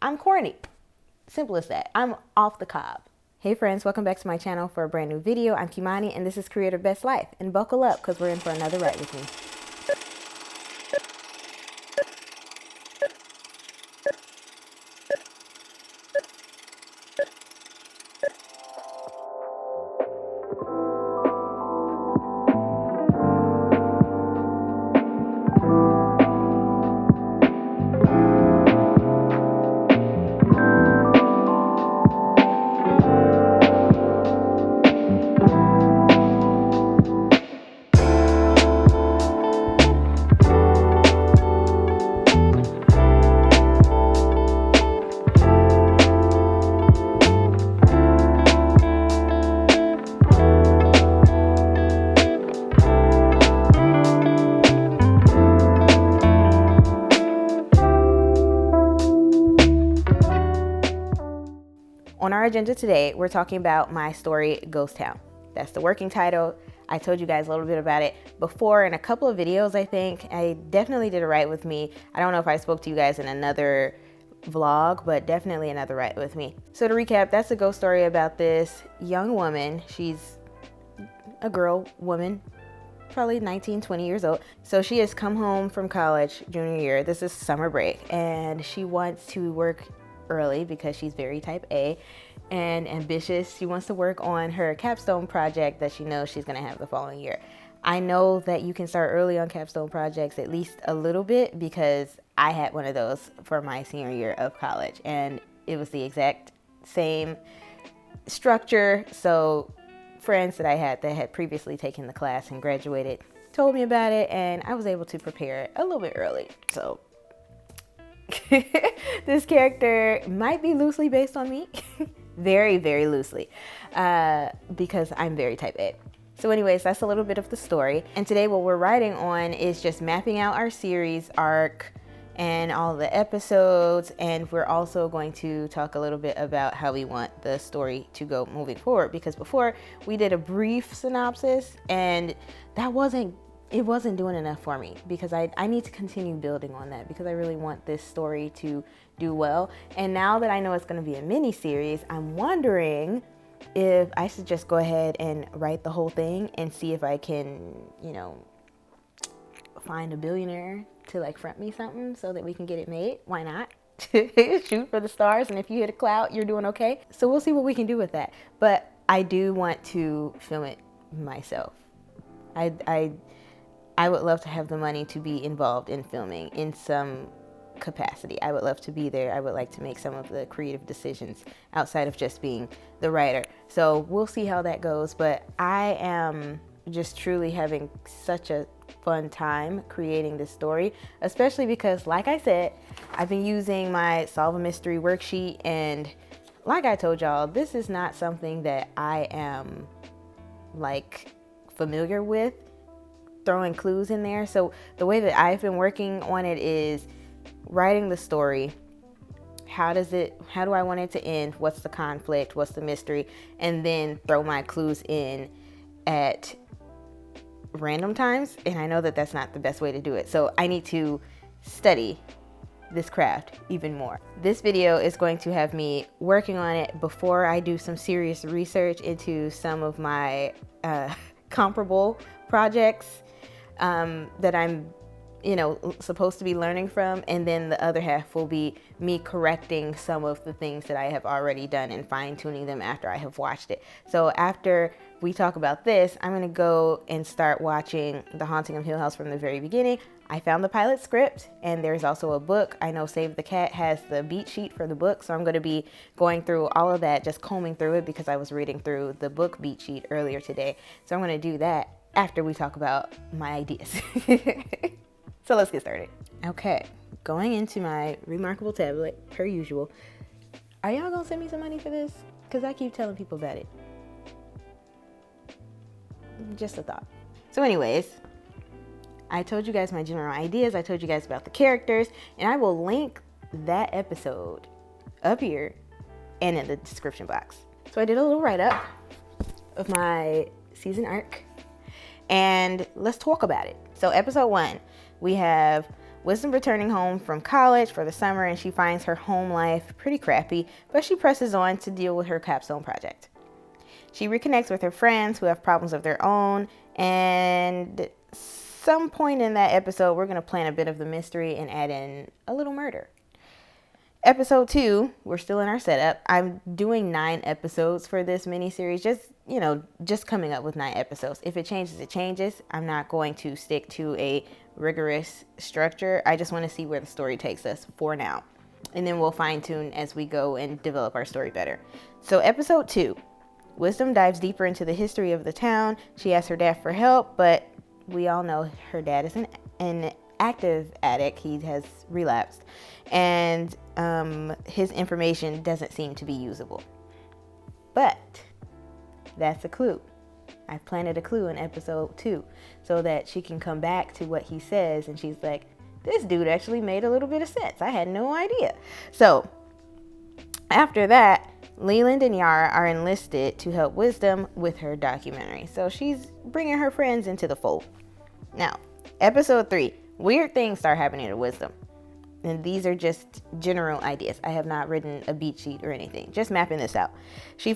I'm corny. Simple as that. I'm off the cob. Hey friends, welcome back to my channel for a brand new video. I'm Kimani and this is Creator Best Life. And buckle up because we're in for another ride with me. On our agenda today, we're talking about my story, Ghost Town. That's the working title. I told you guys a little bit about it before in a couple of videos, I think. I definitely did a write with me. I don't know if I spoke to you guys in another vlog, but definitely another write with me. So to recap, that's a ghost story about this young woman. She's a girl, woman, probably 19, 20 years old. So she has come home from college, junior year. This is summer break, and she wants to work early because she's very type A and ambitious. She wants to work on her capstone project that she knows she's going to have the following year. I know that you can start early on capstone projects, at least a little bit, because I had one of those for my senior year of college and it was the exact same structure. So friends that I had previously taken the class and graduated told me about it, and I was able to prepare a little bit early. So this character might be loosely based on me. Very, very loosely, because I'm very type A. So anyways, that's a little bit of the story. And today what we're writing on is just mapping out our series arc and all the episodes. And we're also going to talk a little bit about how we want the story to go moving forward. Because before we did a brief synopsis and it wasn't doing enough for me, because I need to continue building on that because I really want this story to do well. And now that I know it's going to be a mini series, I'm wondering if I should just go ahead and write the whole thing and see if I can, find a billionaire to like front me something so that we can get it made. Why not? Shoot for the stars, and if you hit a cloud, you're doing okay. So we'll see what we can do with that. But I do want to film it myself. I would love to have the money to be involved in filming in some capacity. I would love to be there. I would like to make some of the creative decisions outside of just being the writer. So we'll see how that goes. But I am just truly having such a fun time creating this story, especially because, like I said, I've been using my Solve a Mystery worksheet, and like I told y'all, this is not something that I am like familiar with, throwing clues in there. So the way that I've been working on it is writing the story. How do I want it to end? What's the conflict? What's the mystery? And then throw my clues in at random times. And I know that that's not the best way to do it. So I need to study this craft even more. This video is going to have me working on it before I do some serious research into some of my comparable projects that I'm supposed to be learning from, and then the other half will be me correcting some of the things that I have already done and fine-tuning them after I have watched it. So after we talk about this, I'm gonna go and start watching The Haunting of Hill House from the very beginning. I found the pilot script, and there's also a book. I know Save the Cat has the beat sheet for the book, so I'm going to be going through all of that, just combing through it, because I was reading through the book beat sheet earlier today. So I'm going to do that after we talk about my ideas. So let's get started. Okay, going into my remarkable tablet, per usual. Are y'all gonna send me some money for this? Because I keep telling people about it. Just a thought. So anyways, I told you guys my general ideas. I told you guys about the characters, and I will link that episode up here and in the description box. So I did a little write-up of my season arc, and let's talk about it. So episode 1, we have Wisdom returning home from college for the summer, and she finds her home life pretty crappy, but she presses on to deal with her capstone project. She reconnects with her friends who have problems of their own, and some point in that episode, we're going to plan a bit of the mystery and add in a little murder. Episode 2, we're still in our setup. I'm doing 9 episodes for this miniseries, just coming up with 9 episodes. If it changes, it changes. I'm not going to stick to a rigorous structure. I just want to see where the story takes us for now. And then we'll fine tune as we go and develop our story better. So episode 2, Wisdom dives deeper into the history of the town. She asks her dad for help, but we all know her dad is an active addict. He has relapsed, and his information doesn't seem to be usable. But that's a clue. I've planted a clue in episode 2 so that she can come back to what he says, and she's like, this dude actually made a little bit of sense. I had no idea. So after that, Leland and Yara are enlisted to help Wisdom with her documentary. So she's bringing her friends into the fold. Now, episode 3, weird things start happening to Wisdom. And these are just general ideas. I have not written a beat sheet or anything. Just mapping this out. She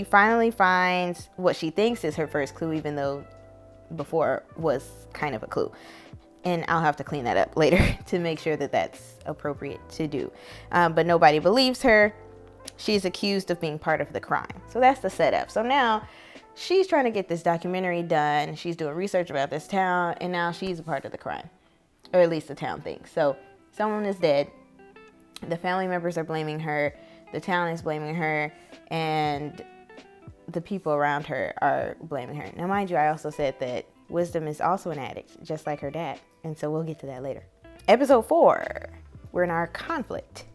finally finds what she thinks is her first clue, even though before was kind of a clue. And I'll have to clean that up later to make sure that that's appropriate to do. But nobody believes her. She's accused of being part of the crime. So that's the setup. So now she's trying to get this documentary done. She's doing research about this town, and now she's a part of the crime, or at least the town thinks. So someone is dead. The family members are blaming her. The town is blaming her, and the people around her are blaming her. Now, mind you, I also said that Wisdom is also an addict, just like her dad. And so we'll get to that later. Episode 4, we're in our conflict.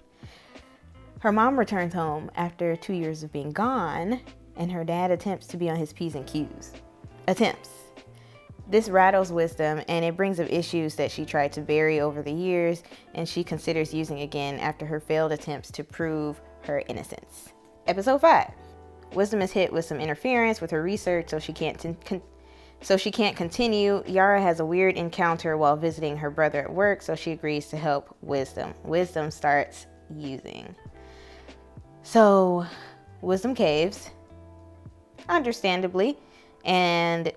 Her mom returns home after 2 years of being gone, and her dad attempts to be on his P's and Q's. This rattles Wisdom, and it brings up issues that she tried to bury over the years, and she considers using again after her failed attempts to prove her innocence. Episode 5, Wisdom is hit with some interference with her research, so she can't continue. Yara has a weird encounter while visiting her brother at work, so she agrees to help Wisdom. Wisdom starts using. So Wisdom caves, understandably, and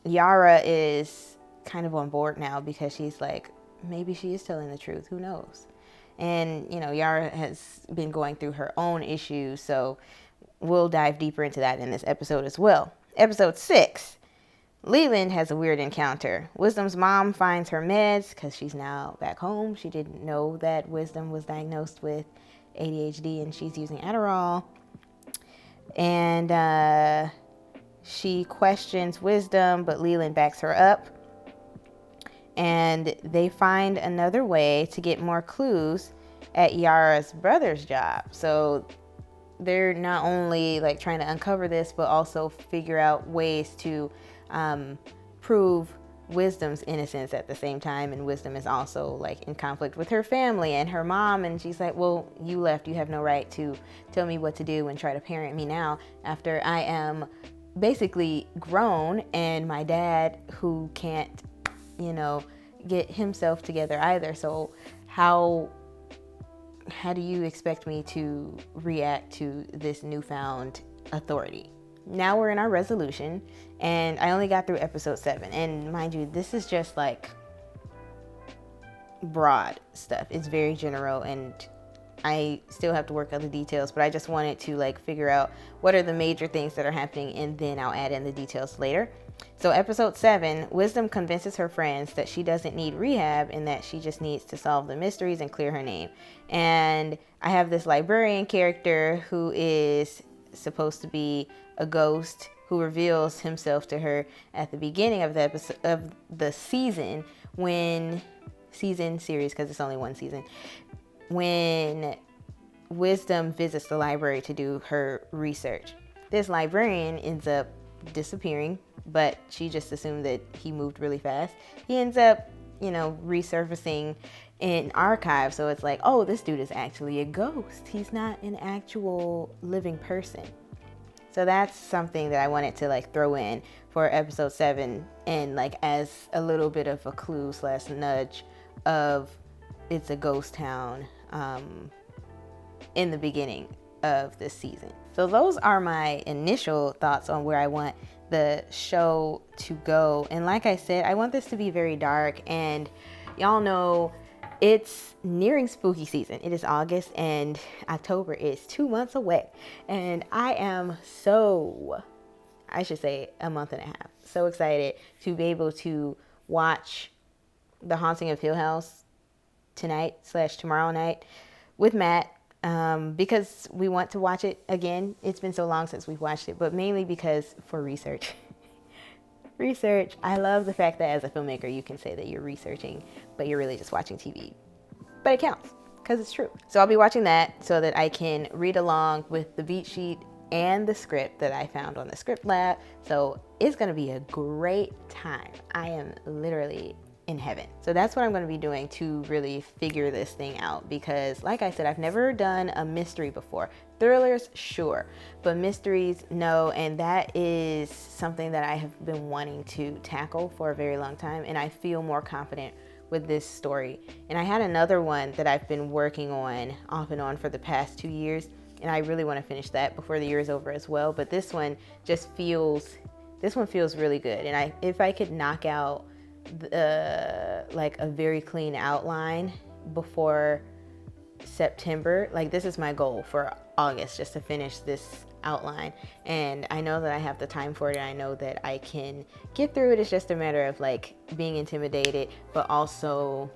Yara is kind of on board now because she's like, maybe she is telling the truth. Who knows? And, Yara has been going through her own issues, so we'll dive deeper into that in this episode as well. Episode 6. Leland has a weird encounter. Wisdom's mom finds her meds because she's now back home. She didn't know that Wisdom was diagnosed with ADHD, and she's using Adderall. And she questions Wisdom, but Leland backs her up. And they find another way to get more clues at Yara's brother's job. So they're not only trying to uncover this, but also figure out ways to prove Wisdom's innocence at the same time. And Wisdom is also in conflict with her family and her mom, and she's like, well, you left, you have no right to tell me what to do and try to parent me now after I am basically grown, and my dad, who can't get himself together either. So how do you expect me to react to this newfound authority? Now we're in our resolution, and I only got through episode 7. And mind you, this is just broad stuff. It's very general, and I still have to work on the details, but I just wanted to figure out what are the major things that are happening, and then I'll add in the details later. So episode 7, Wisdom convinces her friends that she doesn't need rehab and that she just needs to solve the mysteries and clear her name. And I have this librarian character who is supposed to be a ghost who reveals himself to her at the beginning of the episode of the season, series, because it's only one season, when Wisdom visits the library to do her research. This librarian ends up disappearing, but she just assumed that he moved really fast. He ends up, resurfacing in archives. So it's oh, this dude is actually a ghost. He's not an actual living person. So that's something that I wanted to like throw in for episode 7, and like as a little bit of a clue / nudge of it's a ghost town in the beginning of this season. So those are my initial thoughts on where I want the show to go. And like I said, I want this to be very dark, and y'all know it's nearing spooky season. It is August and October is 2 months away. And I am I should say a month and a half, so excited to be able to watch The Haunting of Hill House tonight / tomorrow night with Matt, because we want to watch it again. It's been so long since we've watched it, but mainly because for research. Research. I love the fact that as a filmmaker, you can say that you're researching, but you're really just watching TV. But it counts because it's true. So I'll be watching that so that I can read along with the beat sheet and the script that I found on the script lab. So it's going to be a great time. I am literally in heaven. So that's what I'm going to be doing to really figure this thing out, because like I said, I've never done a mystery before. Thrillers, sure, but mysteries, no. And that is something that I have been wanting to tackle for a very long time, and I feel more confident with this story. And I had another one that I've been working on off and on for the past 2 years, and I really want to finish that before the year is over as well. But this one feels really good. And if I could knock out like a very clean outline before September, like this is my goal for August, just to finish this outline. And I know that I have the time for it, and I know that I can get through it. It's just a matter of like being intimidated, but also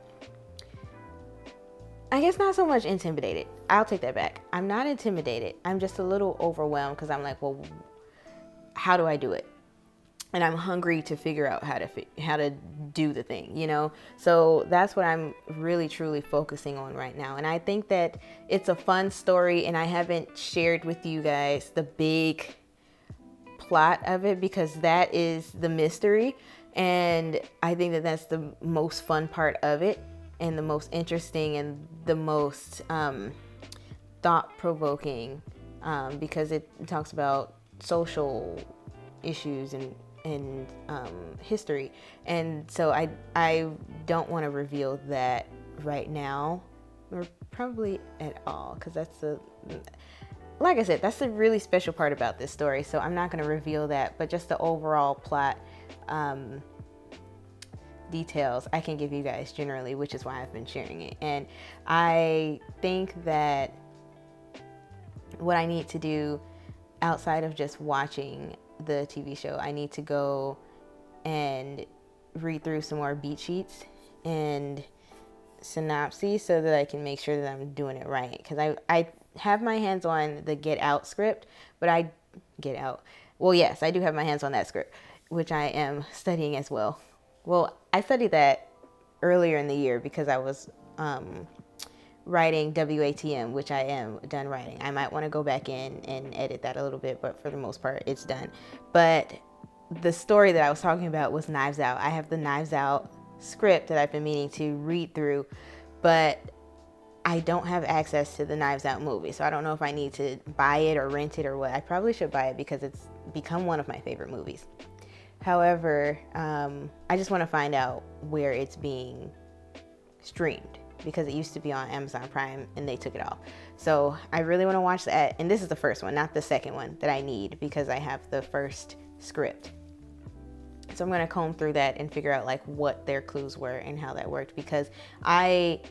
I guess not so much intimidated. I'll take that back. I'm not intimidated. I'm just a little overwhelmed because I'm like, well, how do I do it? And I'm hungry to figure out how to do the thing, you know? So that's what I'm really, truly focusing on right now. And I think that it's a fun story, and I haven't shared with you guys the big plot of it because that is the mystery. And I think that that's the most fun part of it, and the most interesting, and the most thought-provoking, because it talks about social issues and history. And so I don't want to reveal that right now, or probably at all, because like I said, that's the really special part about this story. So I'm not going to reveal that, but just the overall plot details I can give you guys generally, which is why I've been sharing it. And I think that what I need to do outside of just watching the TV show, I need to go and read through some more beat sheets and synopses so that I can make sure that I'm doing it right. Because I have my hands on the Get Out script, but I do have my hands on that script, which I am studying as well. Well, I studied that earlier in the year because I was writing WATM, which I am done writing. I might want to go back in and edit that a little bit, but for the most part, it's done. But the story that I was talking about was Knives Out. I have the Knives Out script that I've been meaning to read through, but I don't have access to the Knives Out movie, so I don't know if I need to buy it or rent it or what. I probably should buy it because it's become one of my favorite movies. However, I just want to find out where it's being streamed, because it used to be on Amazon Prime and they took it off. So I really want to watch that. And this is the first one, not the second one that I need, because I have the first script. So I'm going to comb through that and figure out like what their clues were and how that worked, because I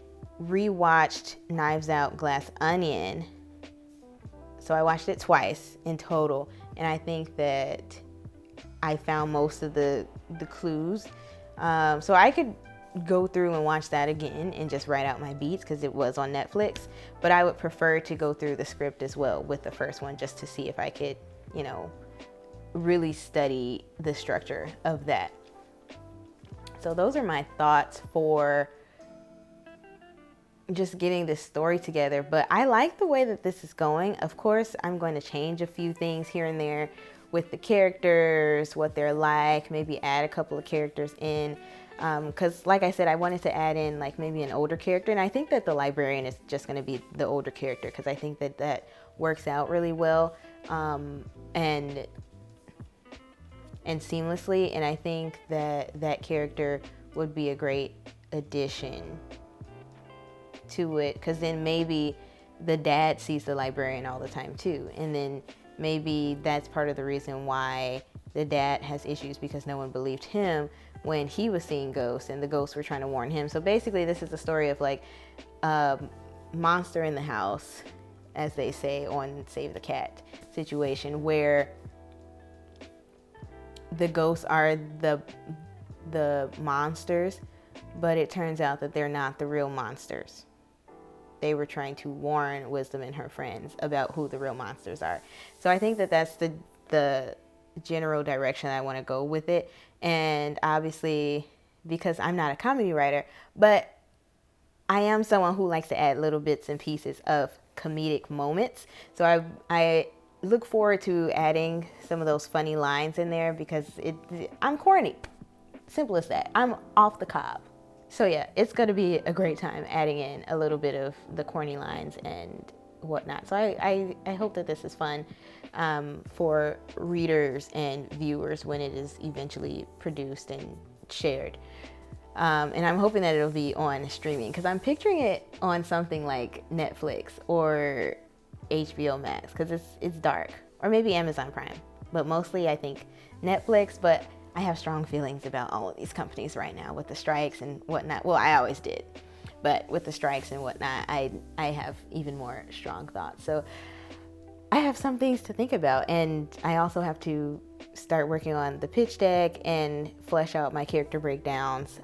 rewatched Knives Out Glass Onion. So I watched it twice in total, and I think that I found most of the clues. So I could go through and watch that again and just write out my beats because it was on Netflix, but I would prefer to go through the script as well with the first one, just to see if I could, really study the structure of that. So those are my thoughts for just getting this story together, but I like the way that this is going. Of course, I'm going to change a few things here and there with the characters, what they're like, maybe add a couple of characters in. Because like I said, I wanted to add in like maybe an older character, and I think that the librarian is just going to be the older character, because I think that that works out really well, and seamlessly, and I think that that character would be a great addition to it, because then maybe the dad sees the librarian all the time too, and then maybe that's part of the reason why the dad has issues, because no one believed him when he was seeing ghosts and the ghosts were trying to warn him. So basically this is a story of like monster in the house, as they say on Save the Cat situation, where the ghosts are the monsters, but it turns out that they're not the real monsters. They were trying to warn Wisdom and her friends about who the real monsters are. So I think that that's the general direction I want to go with it. And obviously, because I'm not a comedy writer, but I am someone who likes to add little bits and pieces of comedic moments. So I look forward to adding some of those funny lines in there, because I'm corny. Simple as that. I'm off the cob. So yeah, it's going to be a great time adding in a little bit of the corny lines and whatnot. So I hope that this is fun for readers and viewers when it is eventually produced and shared. And I'm hoping that it'll be on streaming, because I'm picturing it on something like Netflix or HBO Max, because it's dark, or maybe Amazon Prime, but mostly I think Netflix. But I have strong feelings about all of these companies right now with the strikes and whatnot. Well, I always did, but with the strikes and whatnot, I have even more strong thoughts. So I have some things to think about, and I also have to start working on the pitch deck and flesh out my character breakdowns.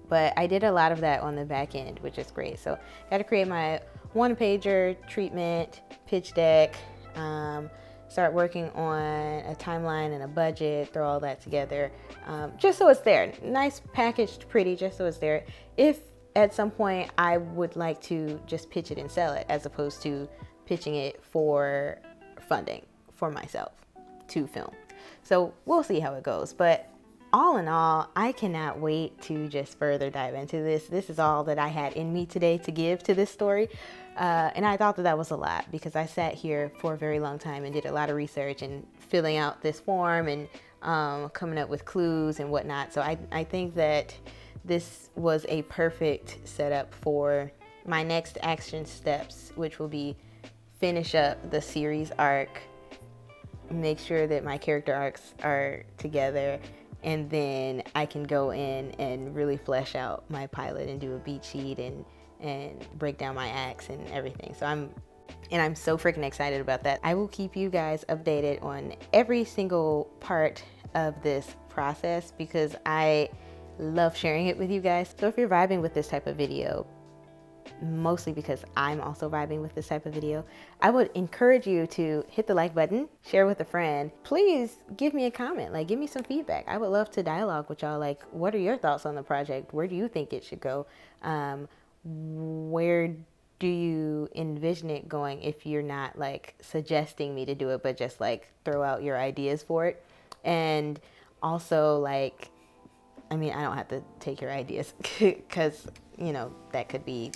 But I did a lot of that on the back end, which is great. So I got to create my one-pager, treatment, pitch deck, start working on a timeline and a budget, throw all that together, just so it's there. Nice, packaged, pretty, just so it's there. If at some point I would like to just pitch it and sell it, as opposed to pitching it for funding for myself to film. So we'll see how it goes. But all in all, I cannot wait to just further dive into this. This is all that I had in me today to give to this story. And I thought that that was a lot, because I sat here for a very long time and did a lot of research and filling out this form and coming up with clues and whatnot. So I think that this was a perfect setup for my next action steps, which will be finish up the series arc, make sure that my character arcs are together, and then I can go in and really flesh out my pilot and do a beat sheet and break down my acts and everything. So I'm so freaking excited about that. I will keep you guys updated on every single part of this process, because I love sharing it with you guys. So if you're vibing with this type of video, mostly because I'm also vibing with this type of video, I would encourage you to hit the like button, share with a friend. Please give me a comment, like give me some feedback. I would love to dialogue with y'all. Like, what are your thoughts on the project? Where do you think it should go? Where do you envision it going, if you're not like suggesting me to do it, but just like throw out your ideas for it? And also, like, I mean, I don't have to take your ideas because, you know, that could be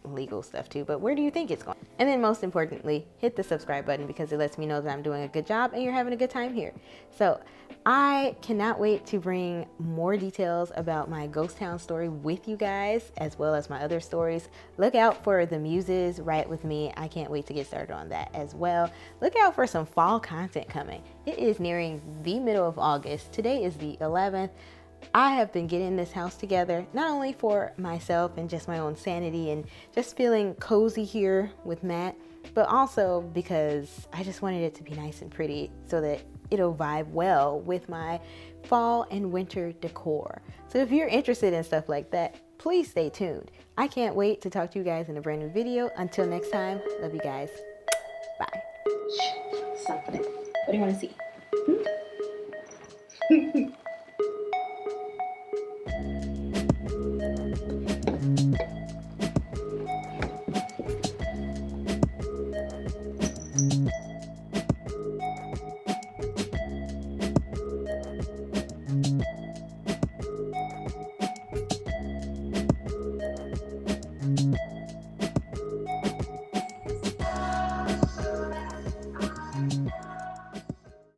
legal stuff too, but where do you think it's going? And then most importantly, hit the subscribe button, because it lets me know that I'm doing a good job and you're having a good time here. So I cannot wait to bring more details about my Ghost Town story with you guys, as well as my other stories. Look out for the Muses Write With Me. I can't wait to get started on that as well. Look out for some fall content coming. It is nearing the middle of August. Today is the 11th. I have been getting this house together, not only for myself and just my own sanity and just feeling cozy here with Matt, but also because I just wanted it to be nice and pretty so that it'll vibe well with my fall and winter decor. So if you're interested in stuff like that, please stay tuned. I can't wait to talk to you guys in a brand new video. Until next time, love you guys. Bye. Something. What do you want to see?